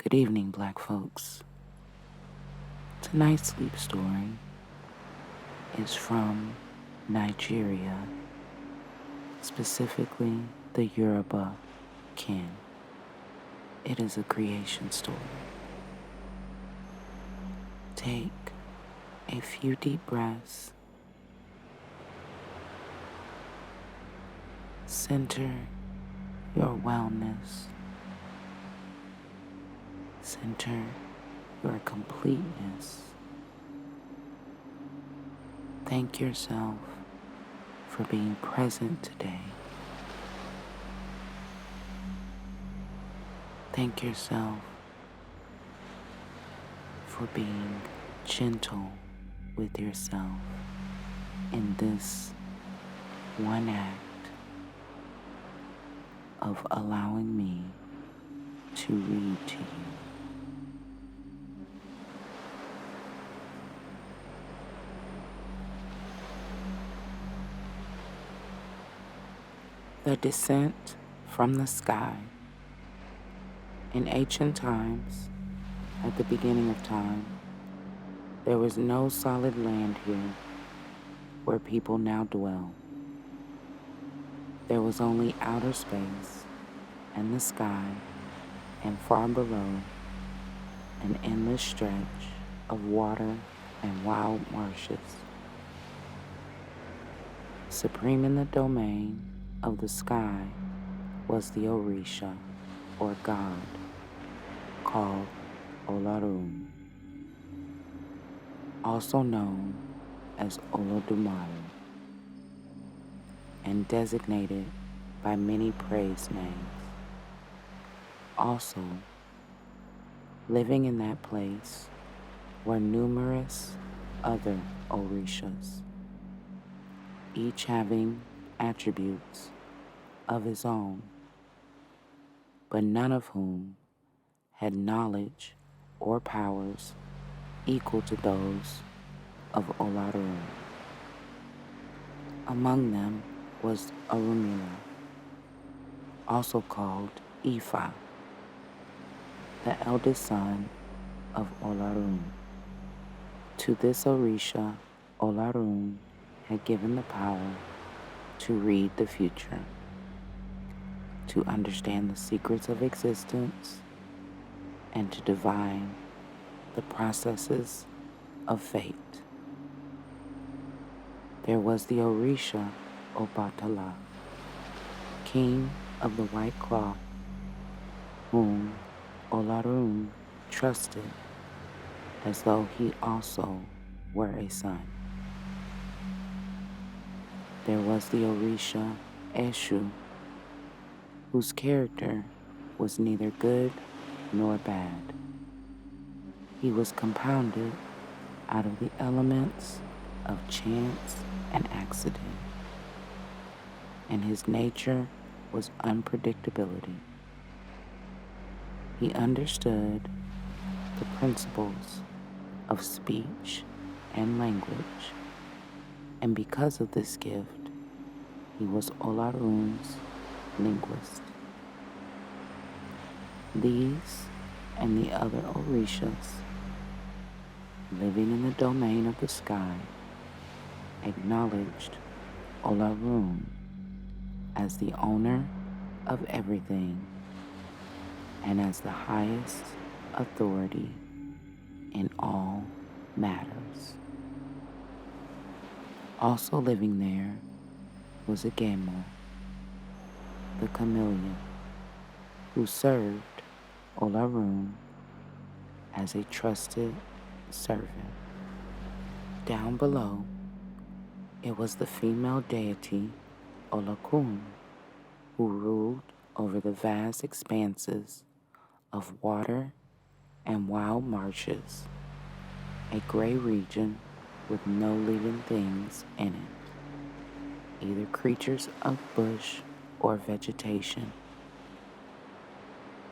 Good evening, Black folks. Tonight's sleep story is from Nigeria, specifically the Yoruba kin. It is a creation story. Take a few deep breaths. Center your wellness. Center your completeness. Thank yourself for being present today. Thank yourself for being gentle with yourself in this one act of allowing me to read to you. The descent from the sky. In ancient times, at the beginning of time, there was no solid land here where people now dwell. There was only outer space and the sky, and far below, an endless stretch of water and wild marshes. Supreme in the domain of the sky was the Orisha, or god, called Olarum, also known as Olodumare, and designated by many praise names. Also, living in that place were numerous other Orishas, each having attributes of his own, but none of whom had knowledge or powers equal to those of Olarum. Among them was Orunmila, also called Ifa, the eldest son of Olarum. To this Orisha, Olarum had given the power to read the future, to understand the secrets of existence, and to divine the processes of fate. There was the Orisha Obatala, king of the white cloth, whom Olarum trusted as though he also were a son. There was the Orisha Eshu, whose character was neither good nor bad. He was compounded out of the elements of chance and accident, and his nature was unpredictability. He understood the principles of speech and language, and because of this gift, he was Olarum's linguist. These and the other Orishas, living in the domain of the sky, acknowledged Olarum as the owner of everything and as the highest authority in all matters. Also living there was Agamo, the chameleon, who served Olarum as a trusted servant. Down below, it was the female deity Olokun, who ruled over the vast expanses of water and wild marshes, a gray region with no living things in it, either creatures of bush or vegetation.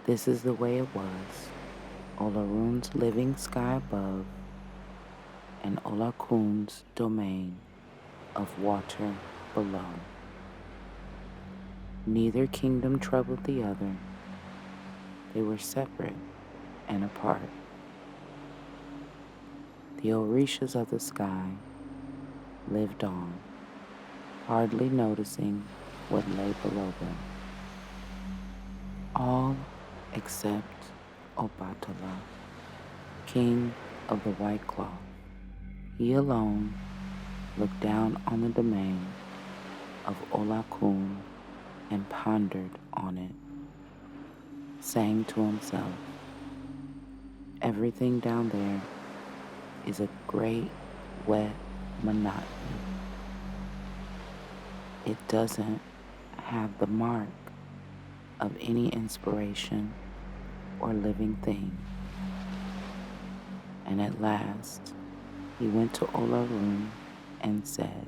This is the way it was, Olarum's living sky above, and Olakun's domain of water below. Neither kingdom troubled the other. They were separate, and apart. The Orishas of the sky lived on, hardly noticing what lay below them. All except Obatala, king of the white cloth. He alone looked down on the domain of Olakun and pondered on it, saying to himself, everything down there is a great, wet monotony. It doesn't have the mark of any inspiration or living thing. And at last, he went to Olarun and said,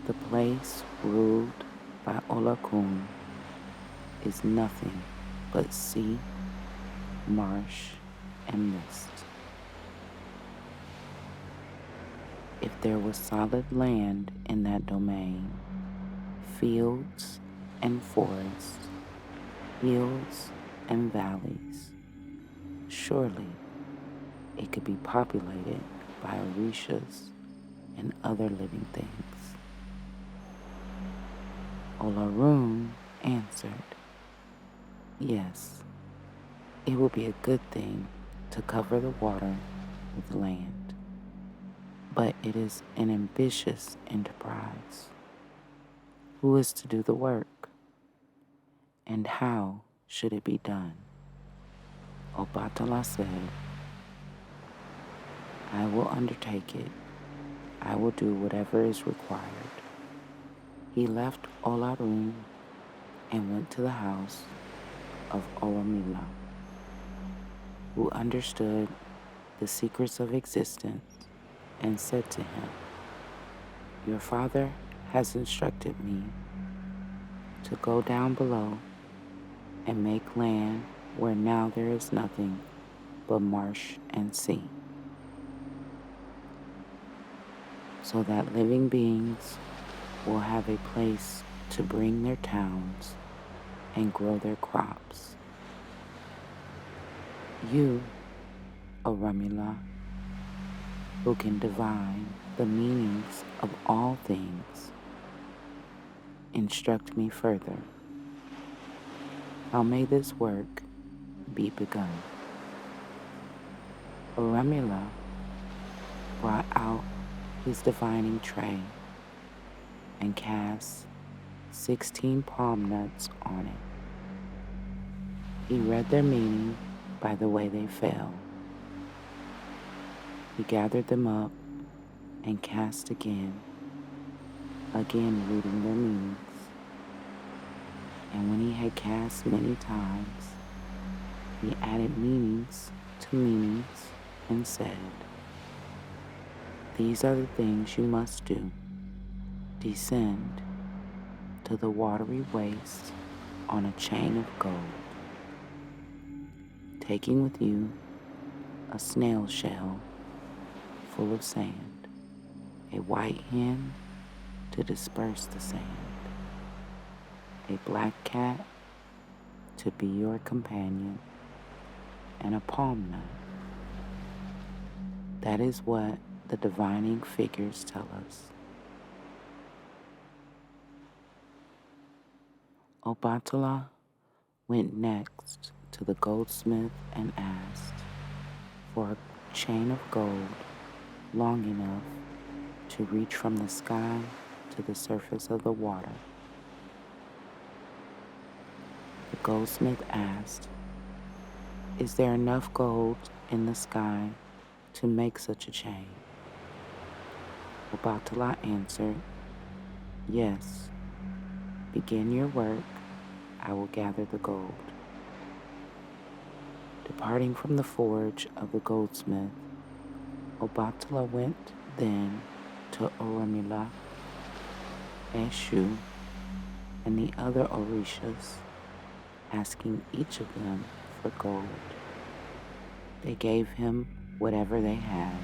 the place ruled by Olakun is nothing but sea, marsh, and mist. If there was solid land in that domain, fields and forests, hills and valleys, surely it could be populated by Orishas and other living things. Olarun answered, yes, it will be a good thing to cover the water with land, but it is an ambitious enterprise. Who is to do the work? And how should it be done? Obatala said, I will undertake it. I will do whatever is required. He left Olarun and went to the house of Oromila, who understood the secrets of existence, and said to him, your father has instructed me to go down below and make land where now there is nothing but marsh and sea, so that living beings will have a place to bring their towns and grow their crops. You, Oromila, who can divine the meanings of all things, instruct me further. How may this work be begun? Oromila brought out his divining tray and cast 16 palm nuts on it. He read their meaning by the way they fell. He gathered them up and cast again reading their meanings. And when he had cast many times, he added meanings to meanings and said, these are the things you must do. Descend to the watery waste on a chain of gold, taking with you a snail shell full of sand, a white hen to disperse the sand, a black cat to be your companion, and a palm nut. That is what the divining figures tell us. Obatala went next to the goldsmith and asked for a chain of gold long enough to reach from the sky to the surface of the water. The goldsmith asked, is there enough gold in the sky to make such a chain? Obatala answered, yes, begin your work, I will gather the gold. Departing from the forge of the goldsmith, Obatala went then to Oromila, Eshu, and the other Orishas, asking each of them for gold. They gave him whatever they had.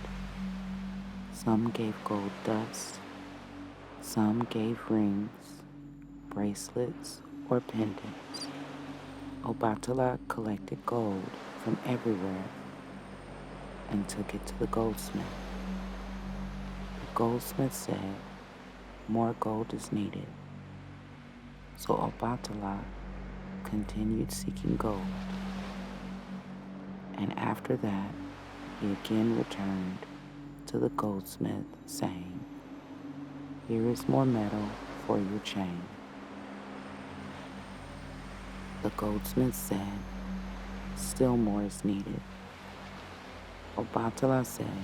Some gave gold dust, some gave rings, bracelets, or pendants. Obatala collected gold from everywhere and took it to the goldsmith. The goldsmith said, "More gold is needed." So Obatala continued seeking gold, and after that he again returned to the goldsmith, saying, "Here is more metal for your chain." The goldsmith said, "Still more is needed." Obatala said,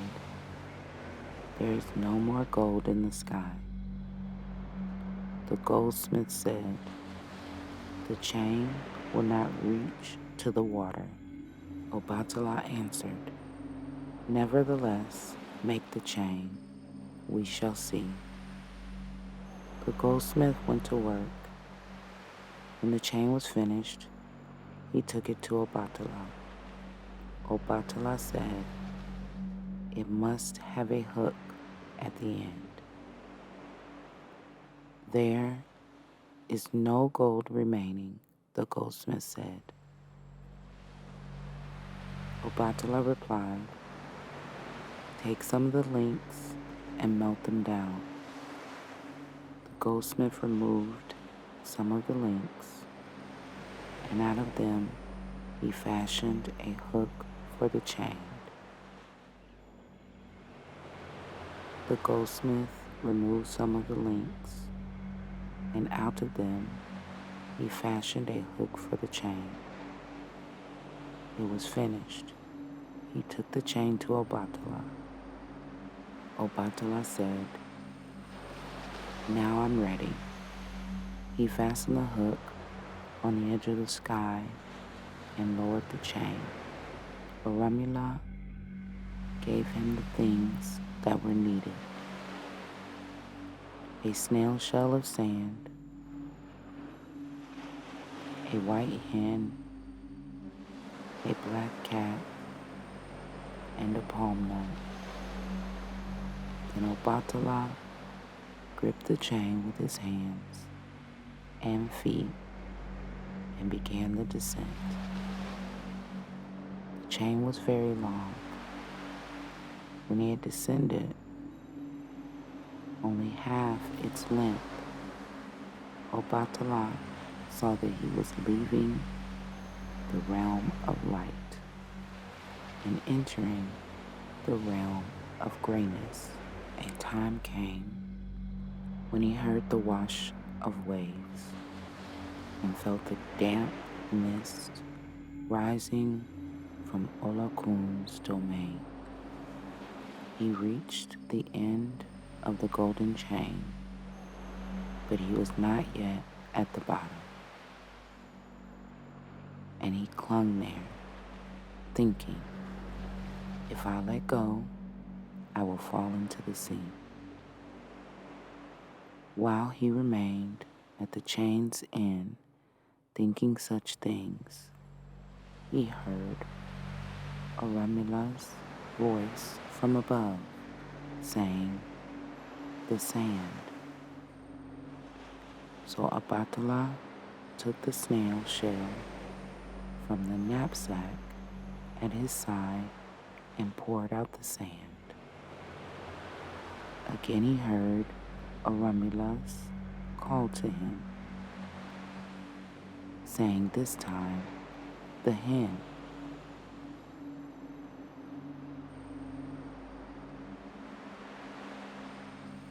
"There is no more gold in the sky." The goldsmith said, "The chain will not reach to the water." Obatala answered, "Nevertheless, make the chain. We shall see." The goldsmith went to work. When the chain was finished, he took it to Obatala. Obatala said, "It must have a hook at the end." "There is no gold remaining," the goldsmith said. Obatala replied, "Take some of the links and melt them down." The goldsmith removed some of the links, and out of them he fashioned a hook for the chain. The goldsmith removed some of the links, and out of them he fashioned a hook for the chain. It was finished. He took the chain to Obatala. Obatala said, "Now I'm ready." He fastened the hook on the edge of the sky and lowered the chain. Orunmila gave him the things that were needed: a snail shell of sand, a white hen, a black cat, and a palm nut. Then Obatala gripped the chain with his hands and feet and began the descent. The chain was very long. When he had descended only half its length, Obatala saw that he was leaving the realm of light and entering the realm of grayness. A time came when he heard the wash of waves and felt the damp mist rising from Olakun's domain. He reached the end of the golden chain, but he was not yet at the bottom. And he clung there, thinking, "If I let go, I will fall into the sea." While he remained at the chain's end, thinking such things, he heard Orunmila's voice from above, saying, "The sand." So Obatala took the snail shell from the knapsack at his side and poured out the sand. Again he heard Orunmila's call to him, saying this time, "The hen."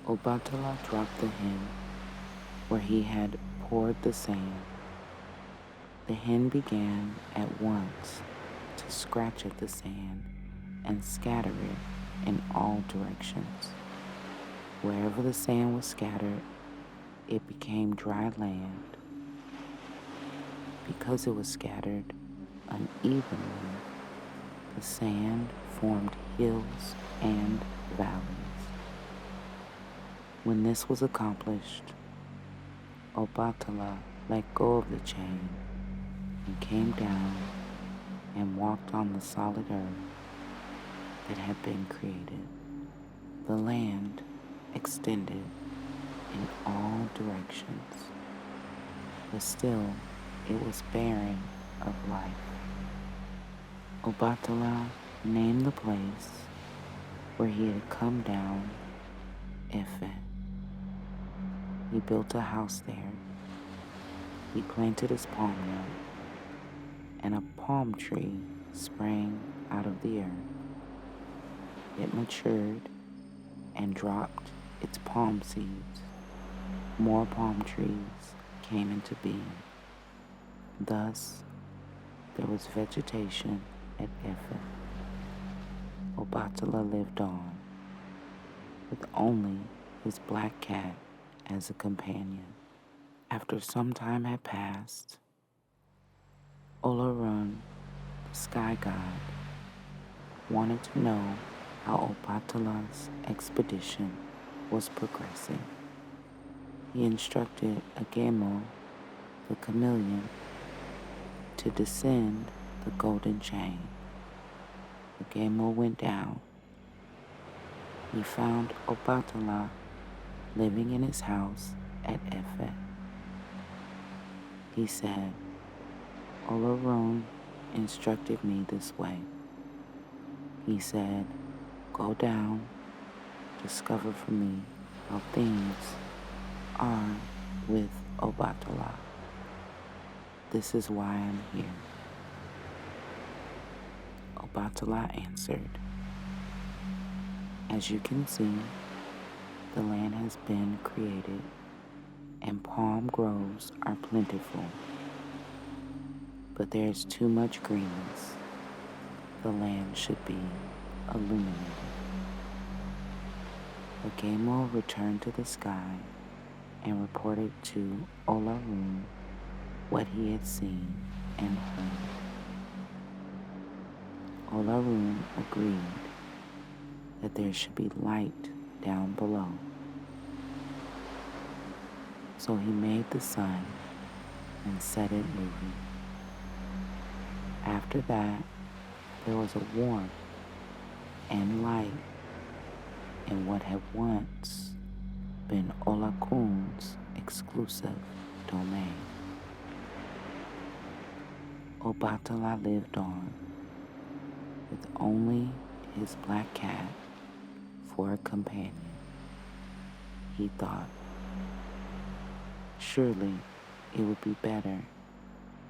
Obatala dropped the hen where he had poured the sand. The hen began at once to scratch at the sand and scatter it in all directions. Wherever the sand was scattered, it became dry land. Because it was scattered unevenly, the sand formed hills and valleys. When this was accomplished, Obatala let go of the chain and came down and walked on the solid earth that had been created. The land extended in all directions, but still it was barren of life. Obatala named the place where he had come down Efe. He built a house there. He planted his palm nut, and a palm tree sprang out of the earth. It matured and dropped its palm seeds. More palm trees came into being. Thus, there was vegetation at Efe. Obatala lived on, with only his black cat as a companion. After some time had passed, Olorun, the sky god, wanted to know how Obatala's expedition was progressing. He instructed Agemo, the chameleon, to descend the golden chain. Agemo went down. He found Obatala living in his house at Efe. He said, Olorun instructed me this way. He said, go down, discover for me how things are with Obatala. This is why I'm here. Obatala answered, as you can see, the land has been created and palm groves are plentiful, but there is too much greenness. The land should be illuminated. Agemo returned to the sky and reported to Olorun what he had seen and heard. Olorun agreed that there should be light down below. So he made the sun and set it moving. After that, there was a warmth and light in what had once been Olakun's exclusive domain. Obatala lived on, with only his black cat for a companion. He thought, surely it would be better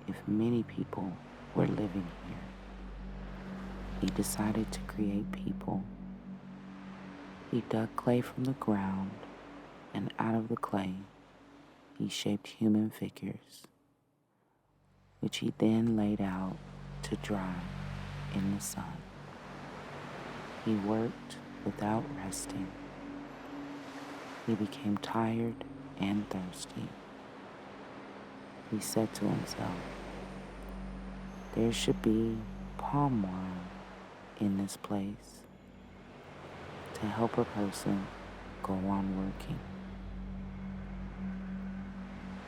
if many people were living here. He decided to create people. He dug clay from the ground, and out of the clay, he shaped human figures, which he then laid out to dry in the sun. He worked without resting. He became tired and thirsty. He said to himself, there should be palm wine in this place to help a person go on working.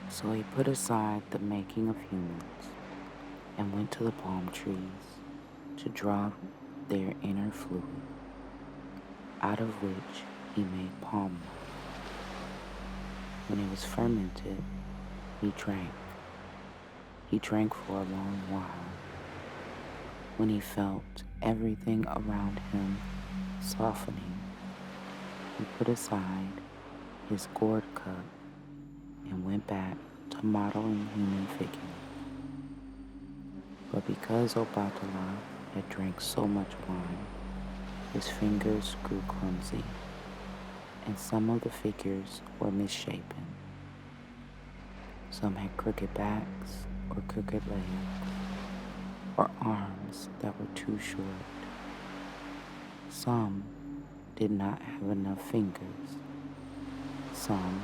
So he put aside the making of humans and went to the palm trees to draw their inner fluid, out of which he made palm wine. When it was fermented, he drank. He drank for a long while. When he felt everything around him softening, he put aside his gourd cup and went back to modeling human figures. But because Obatala had drank so much wine, his fingers grew clumsy, and some of the figures were misshapen. Some had crooked backs or crooked legs, or arms that were too short. Some did not have enough fingers. Some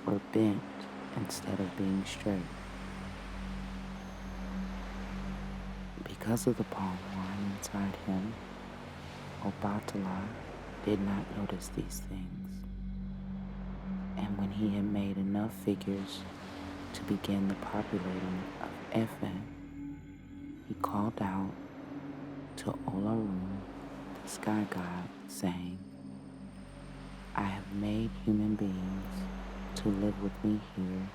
were bent instead of being straight. Because of the palm wine inside him, Obatala did not notice these things. And when he had made enough figures to begin the populating of Efe, he called out to Olorun, the sky god, saying, I have made human beings to live with me here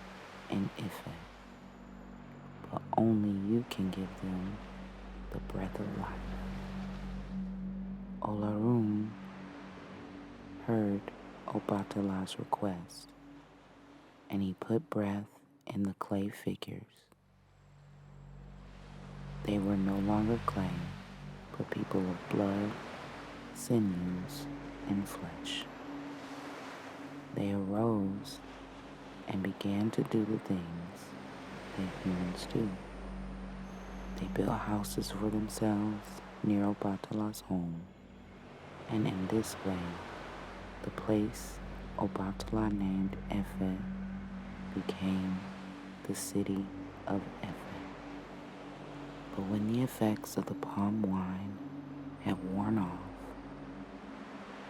in Efe, but only you can give them the breath of life. Olorun heard Obatala's request, and he put breath in the clay figures. They were no longer clay, but people of blood, sinews, and flesh. They arose and began to do the things that humans do. They built houses for themselves near Obatala's home, and in this way, the place Obatala named Efe became the city of Efe. But when the effects of the palm wine had worn off,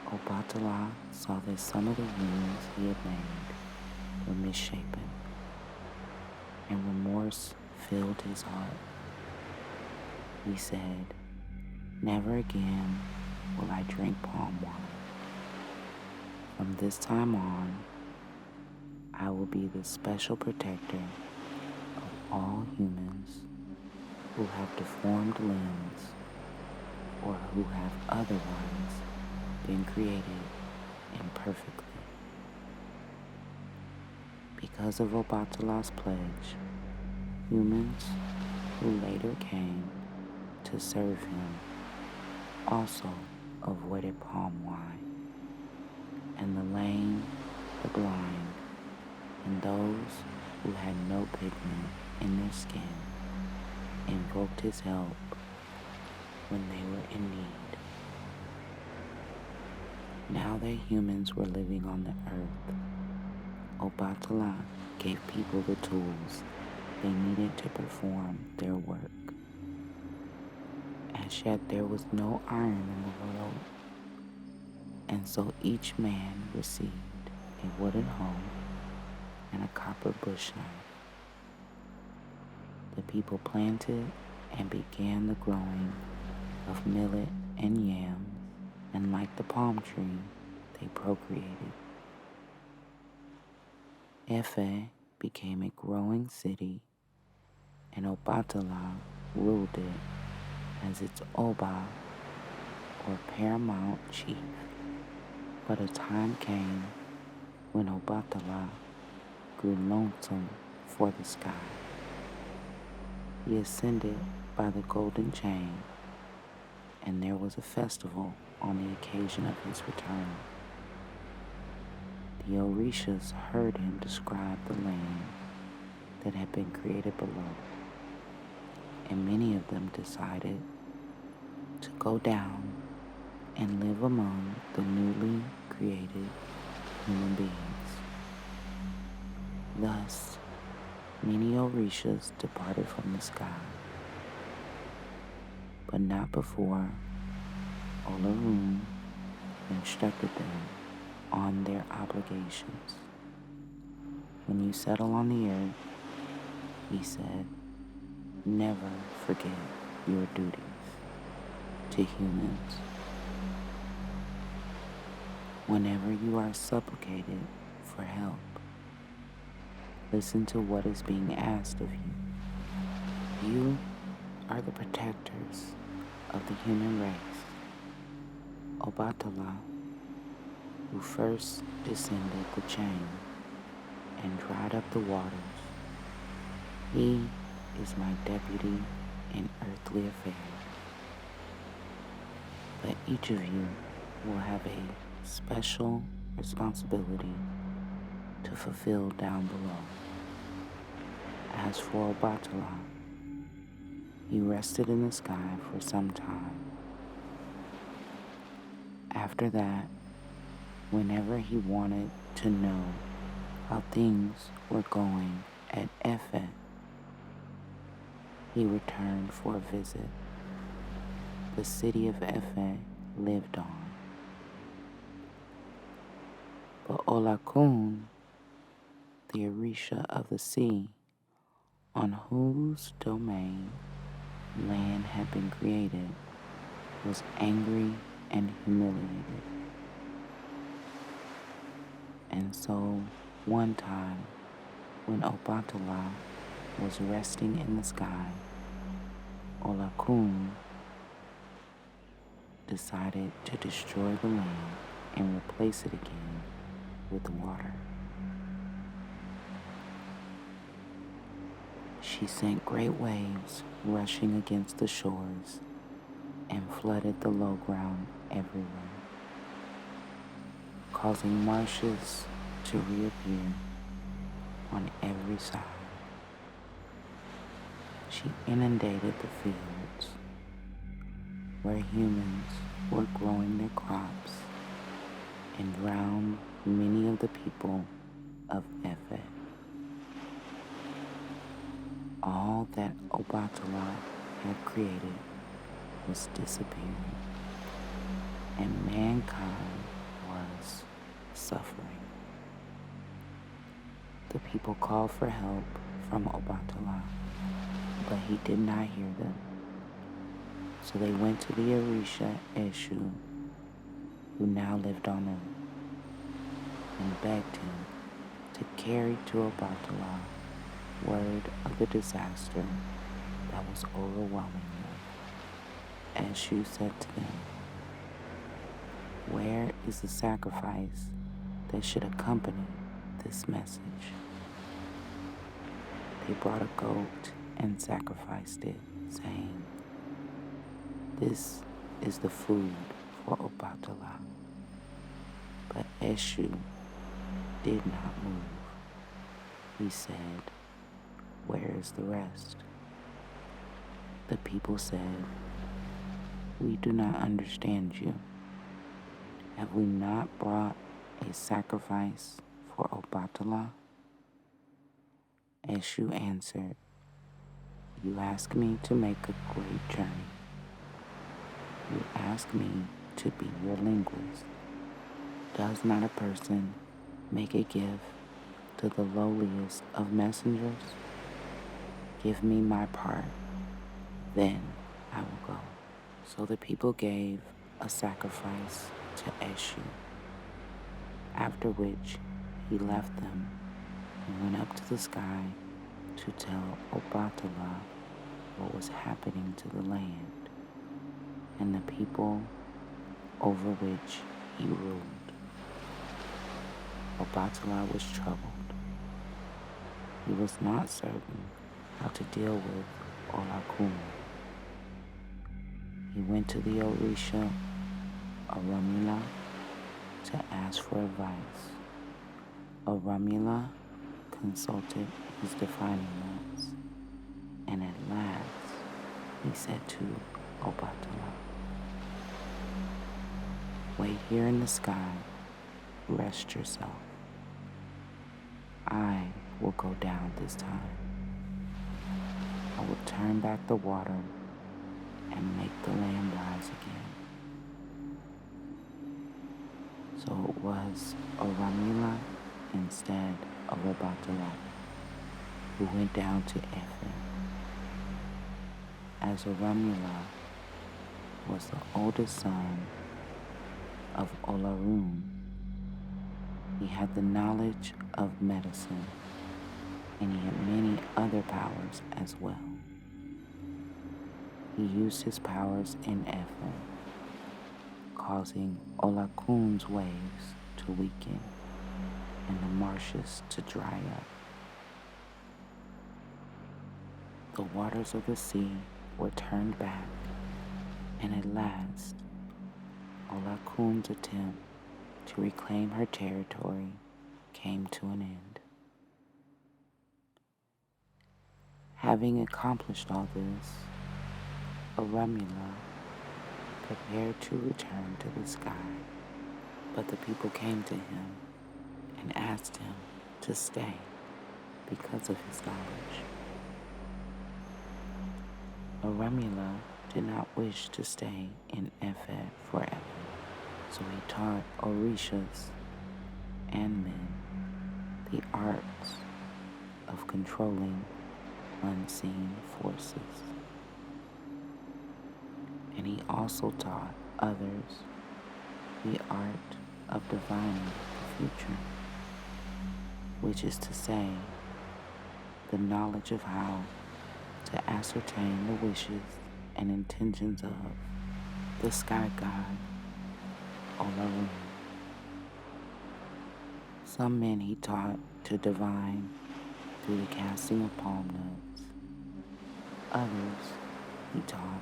Obatala saw that some of the humans he had made were misshapen, and remorse filled his heart. He said, "Never again will I drink palm wine. From this time on, I will be the special protector of all humans who have deformed limbs or who have otherwise been created imperfectly." Because of Obatala's pledge, humans who later came to serve him also avoided palm wine, and the lame, the blind, and those who had no pigment in their skin invoked his help when they were in need. Now that humans were living on the earth, Obatala gave people the tools they needed to perform their work. As yet there was no iron in the world, and so each man received a wooden hoe and a copper bush knife. The people planted and began the growing of millet and yams, and like the palm tree, they procreated. Efe became a growing city, and Obatala ruled it as its Oba, or paramount chief. But a time came when Obatala grew lonesome for the sky. He ascended by the golden chain, and there was a festival on the occasion of his return. The Orishas heard him describe the land that had been created below, and many of them decided to go down and live among the newly created human beings. Thus, many Orishas departed from the sky, but not before Olorun instructed them on their obligations. When you settle on the earth, he said, never forget your duties to humans. Whenever you are supplicated for help, listen to what is being asked of you. You are the protectors of the human race. Obatala, who first descended the chain and dried up the waters, he is my deputy in earthly affairs. But each of you will have a special responsibility to fulfill down below. As for Obatala, he rested in the sky for some time. After that, whenever he wanted to know how things were going at Efe, he returned for a visit. The city of Efe lived on. But Olakun, the Orisha of the sea, on whose domain land had been created, was angry and humiliated. And so, one time, when Obatala was resting in the sky, Olakun decided to destroy the land and replace it again with water. She sent great waves rushing against the shores and flooded the low ground everywhere, causing marshes to reappear on every side. She inundated the fields where humans were growing their crops and drowned many of the people of Efet. All that Obatala had created was disappearing, and mankind was suffering. The people called for help from Obatala, but he did not hear them. So they went to the Orisha Eshu, who now lived on earth, and begged him to carry to Obatala word of the disaster that was overwhelming them. Eshu said to them, "Where is the sacrifice that should accompany this message?" They brought a goat and sacrificed it, saying, "This is the food for Obatala." But Eshu did not move. He said, "Where is the rest?" The people said, "We do not understand you. Have we not brought a sacrifice for Obatala?" Eshu answered, "You ask me to make a great journey. You ask me to be your linguist. Does not a person make a gift to the lowliest of messengers? Give me my part, then I will go." So the people gave a sacrifice to Eshu, after which he left them and went up to the sky to tell Obatala what was happening to the land and the people over which he ruled. Obatala was troubled. He was not certain how to deal with Olakun. He went to the Orisha Aramila to ask for advice. Aramila consulted his divining rods, and at last he said to Obatala, "Wait here in the sky, rest yourself. I will go down this time. I will turn back the water and make the land rise again." So it was Aramila instead of Obatala who went down to Efet. As Aramila was the oldest son of Olarun, he had the knowledge of medicine, and he had many other powers as well. He used his powers in Efet, causing Olakun's waves to weaken and the marshes to dry up. The waters of the sea were turned back, and at last, Olakun's attempt to reclaim her territory came to an end. Having accomplished all this, Aramila prepared to return to the sky, but the people came to him and asked him to stay because of his knowledge. Aramila did not wish to stay in Efet forever, so he taught Orishas and men the arts of controlling unseen forces. And he also taught others the art of divining the future, which is to say, the knowledge of how to ascertain the wishes and intentions of the sky god, Olorun. Some men he taught to divine through the casting of palm nuts. Others he taught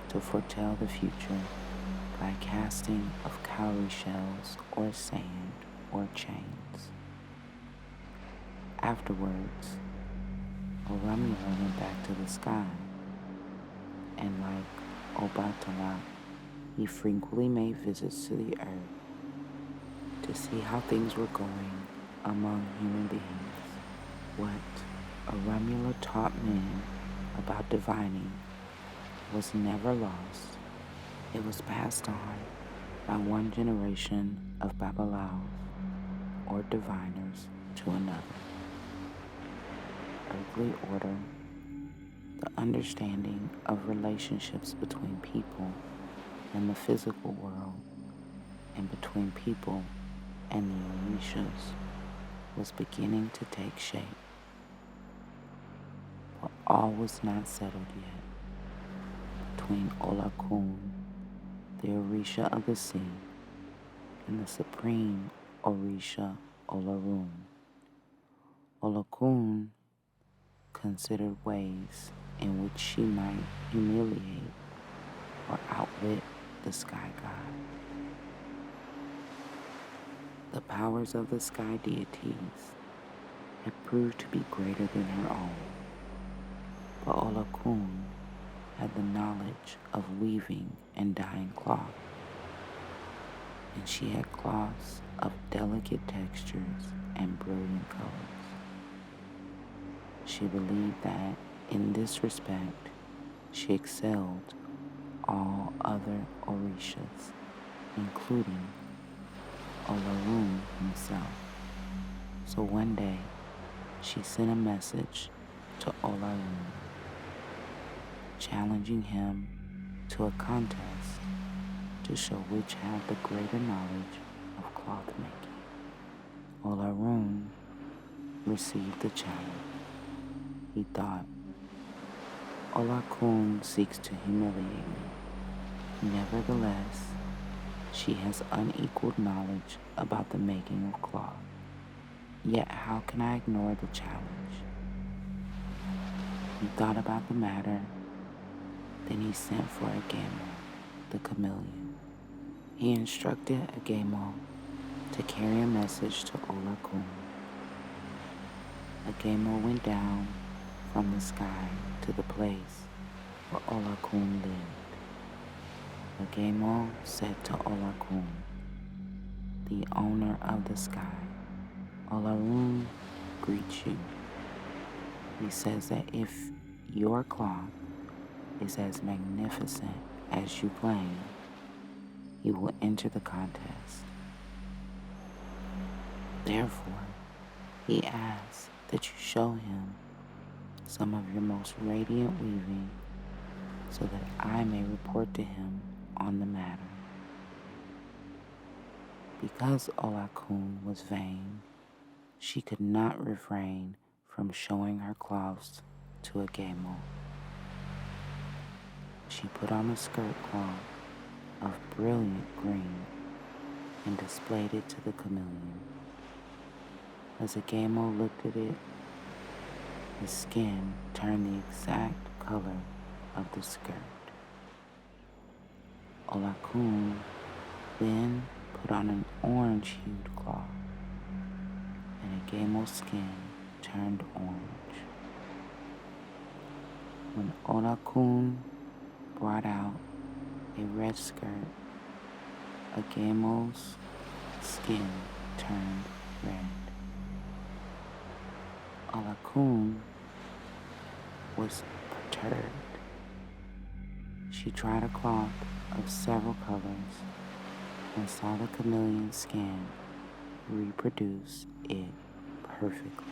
to foretell the future by casting of cowrie shells or sand or chains. Afterwards, Orunmila went back to the sky, and like Obatala, he frequently made visits to the earth to see how things were going among human beings. What Orunmila taught men about divining was never lost. It was passed on by one generation of Babalaos, or diviners, to another. Earthly order, the understanding of relationships between people and the physical world, and between people and the Orishas, was beginning to take shape. But all was not settled yet. Between Olokun, the Orisha of the sea, and the supreme Orisha Olorun. Olokun considered ways in which she might humiliate or outwit the sky god. The powers of the sky deities had proved to be greater than her own, but Olokun had the knowledge of weaving and dyeing cloth, and she had cloths of delicate textures and brilliant colors. She believed that in this respect she excelled all other Orishas, including Olorun himself. So one day she sent a message to Olorun, challenging him to a contest to show which had the greater knowledge of cloth making. Olorun received the challenge. He thought, Olokun seeks to humiliate me. Nevertheless, she has unequaled knowledge about the making of cloth. Yet how can I ignore the challenge? He thought about the matter. Then he sent for Agamo, the chameleon. He instructed Agamo to carry a message to Olokun. Agamo went down from the sky to the place where Olokun lived. Agamo said to Olokun, the owner of the sky, Olorun greets you. He says that if your cloth is as magnificent as you claim, he will enter the contest. Therefore, he asks that you show him some of your most radiant weaving so that I may report to him on the matter. Because Olokun was vain, she could not refrain from showing her cloths to Agamo. She put on a skirt cloth of brilliant green and displayed it to the chameleon. As Agamo looked at it, his skin turned the exact color of the skirt. Olokun then put on an orange-hued cloth, and Agamo's skin turned orange. When Olokun brought out a red skirt, Agamo's skin turned red. Olokun was perturbed. She tried a cloth of several colors and saw the chameleon's skin reproduce it perfectly.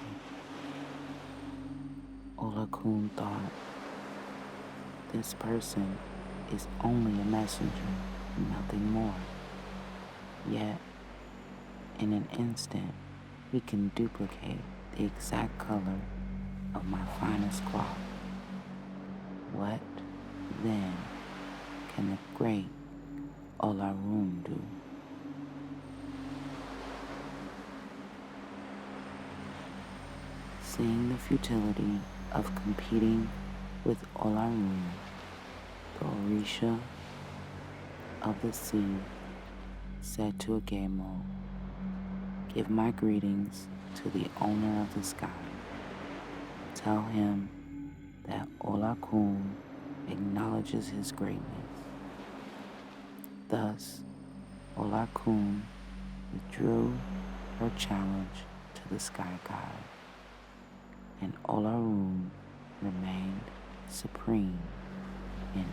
Olokun thought, this person is only a messenger, nothing more. Yet, in an instant, he can duplicate the exact color of my finest cloth. What, then, can the great Olorun do? Seeing the futility of competing with Olorun, the Orisha of the sea said to Agemo, "Give my greetings to the owner of the sky. Tell him that Olakun acknowledges his greatness." Thus, Olakun withdrew her challenge to the sky god, and Olorun remained supreme in